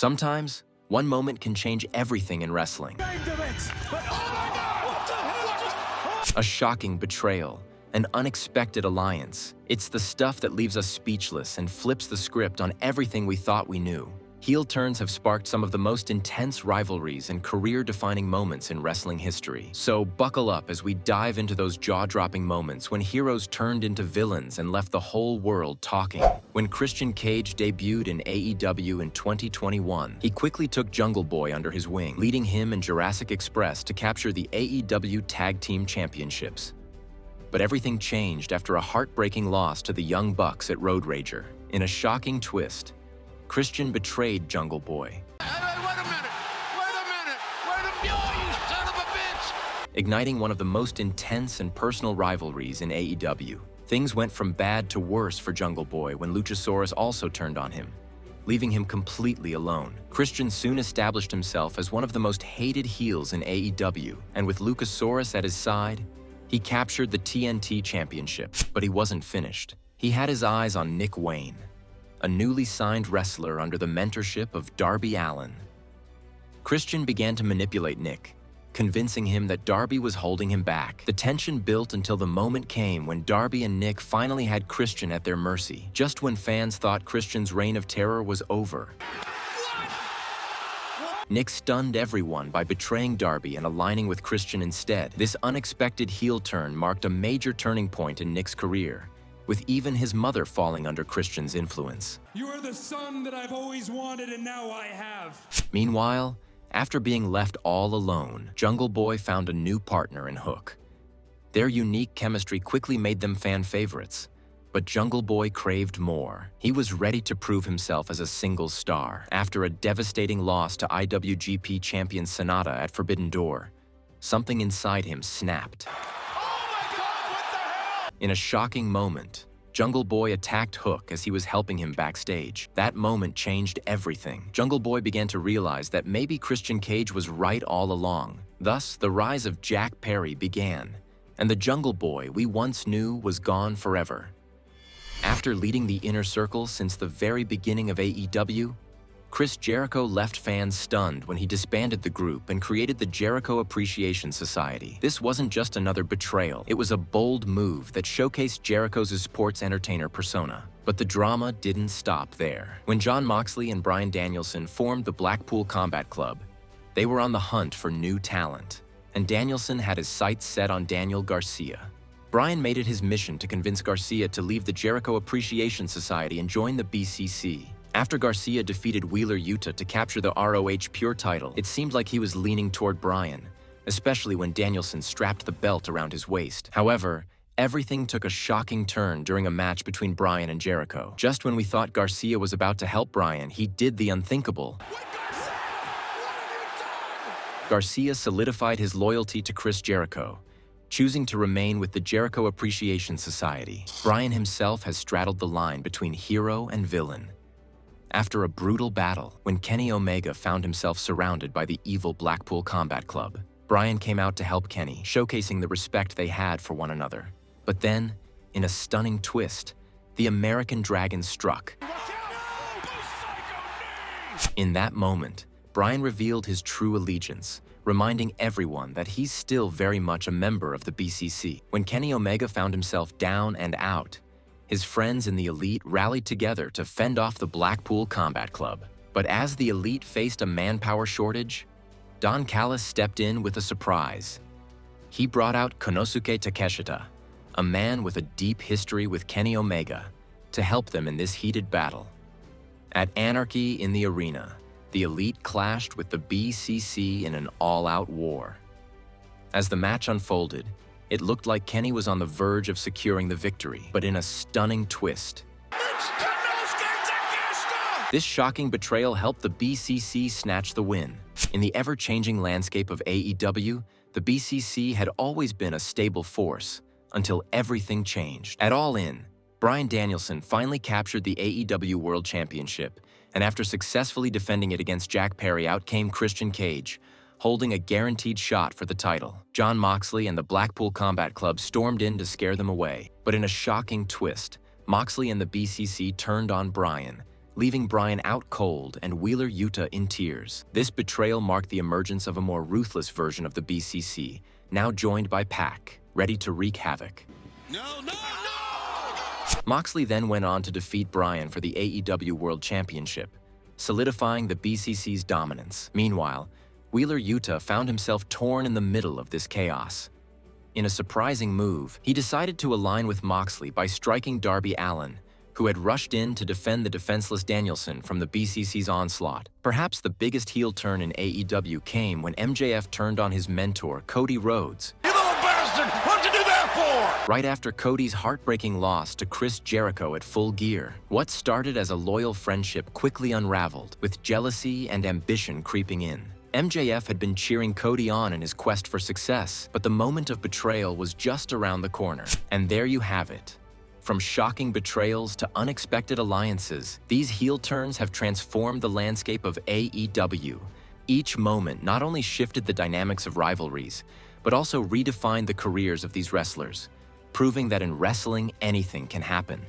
Sometimes, one moment can change everything in wrestling. A shocking betrayal, an unexpected alliance. It's the stuff that leaves us speechless and flips the script on everything we thought we knew. Heel turns have sparked some of the most intense rivalries and career-defining moments in wrestling history. So buckle up as we dive into those jaw-dropping moments when heroes turned into villains and left the whole world talking. When Christian Cage debuted in AEW in 2021, he quickly took Jungle Boy under his wing, leading him and Jurassic Express to capture the AEW Tag Team Championships. But everything changed after a heartbreaking loss to the Young Bucks at Road Rager. In a shocking twist, Christian betrayed Jungle Boy. Hey, wait a minute! You son of a bitch! Igniting one of the most intense and personal rivalries in AEW. Things went from bad to worse for Jungle Boy when Luchasaurus also turned on him, leaving him completely alone. Christian soon established himself as one of the most hated heels in AEW, and with Luchasaurus at his side, he captured the TNT Championship. But he wasn't finished. He had his eyes on Nick Wayne, a newly signed wrestler under the mentorship of Darby Allin. Christian began to manipulate Nick, convincing him that Darby was holding him back. The tension built until the moment came when Darby and Nick finally had Christian at their mercy, just when fans thought Christian's reign of terror was over. Nick stunned everyone by betraying Darby and aligning with Christian instead. This unexpected heel turn marked a major turning point in Nick's career, with even his mother falling under Christian's influence. You are the son that I've always wanted, and now I have. Meanwhile, after being left all alone, Jungle Boy found a new partner in Hook. Their unique chemistry quickly made them fan favorites, but Jungle Boy craved more. He was ready to prove himself as a single star. After a devastating loss to IWGP champion Sonata at Forbidden Door, something inside him snapped. In a shocking moment, Jungle Boy attacked Hook as he was helping him backstage. That moment changed everything. Jungle Boy began to realize that maybe Christian Cage was right all along. Thus, the rise of Jack Perry began, and the Jungle Boy we once knew was gone forever. After leading the Inner Circle since the very beginning of AEW, Chris Jericho left fans stunned when he disbanded the group and created the Jericho Appreciation Society. This wasn't just another betrayal. It was a bold move that showcased Jericho's sports entertainer persona. But the drama didn't stop there. When Jon Moxley and Bryan Danielson formed the Blackpool Combat Club, they were on the hunt for new talent, and Danielson had his sights set on Daniel Garcia. Bryan made it his mission to convince Garcia to leave the Jericho Appreciation Society and join the BCC. After Garcia defeated Wheeler Yuta to capture the ROH Pure title, it seemed like he was leaning toward Bryan, especially when Danielson strapped the belt around his waist. However, everything took a shocking turn during a match between Bryan and Jericho. Just when we thought Garcia was about to help Bryan, he did the unthinkable. Garcia solidified his loyalty to Chris Jericho, choosing to remain with the Jericho Appreciation Society. Bryan himself has straddled the line between hero and villain. After a brutal battle, when Kenny Omega found himself surrounded by the evil Blackpool Combat Club, Bryan came out to help Kenny, showcasing the respect they had for one another. But then, in a stunning twist, the American Dragon struck. In that moment, Bryan revealed his true allegiance, reminding everyone that he's still very much a member of the BCC. When Kenny Omega found himself down and out, his friends in the Elite rallied together to fend off the Blackpool Combat Club. But as the Elite faced a manpower shortage, Don Callis stepped in with a surprise. He brought out Konosuke Takeshita, a man with a deep history with Kenny Omega, to help them in this heated battle. At Anarchy in the Arena, the Elite clashed with the BCC in an all-out war. As the match unfolded, it looked like Kenny was on the verge of securing the victory, but in a stunning twist, this shocking betrayal helped the BCC snatch the win. In the ever-changing landscape of AEW, the BCC had always been a stable force, until everything changed. At All In, Bryan Danielson finally captured the AEW World Championship, and after successfully defending it against Jack Perry, out came Christian Cage, holding a guaranteed shot for the title. Jon Moxley and the Blackpool Combat Club stormed in to scare them away. But in a shocking twist, Moxley and the BCC turned on Bryan, leaving Bryan out cold and Wheeler Yuta in tears. This betrayal marked the emergence of a more ruthless version of the BCC, now joined by Pac, ready to wreak havoc. No, no, no! Moxley then went on to defeat Bryan for the AEW World Championship, solidifying the BCC's dominance. Meanwhile, Wheeler Yuta found himself torn in the middle of this chaos. In a surprising move, he decided to align with Moxley by striking Darby Allin, who had rushed in to defend the defenseless Danielson from the BCC's onslaught. Perhaps the biggest heel turn in AEW came when MJF turned on his mentor, Cody Rhodes. You little bastard! What'd you do that for? Right after Cody's heartbreaking loss to Chris Jericho at Full Gear, what started as a loyal friendship quickly unraveled, with jealousy and ambition creeping in. MJF had been cheering Cody on in his quest for success, but the moment of betrayal was just around the corner. And there you have it. From shocking betrayals to unexpected alliances, these heel turns have transformed the landscape of AEW. Each moment not only shifted the dynamics of rivalries, but also redefined the careers of these wrestlers, proving that in wrestling anything can happen.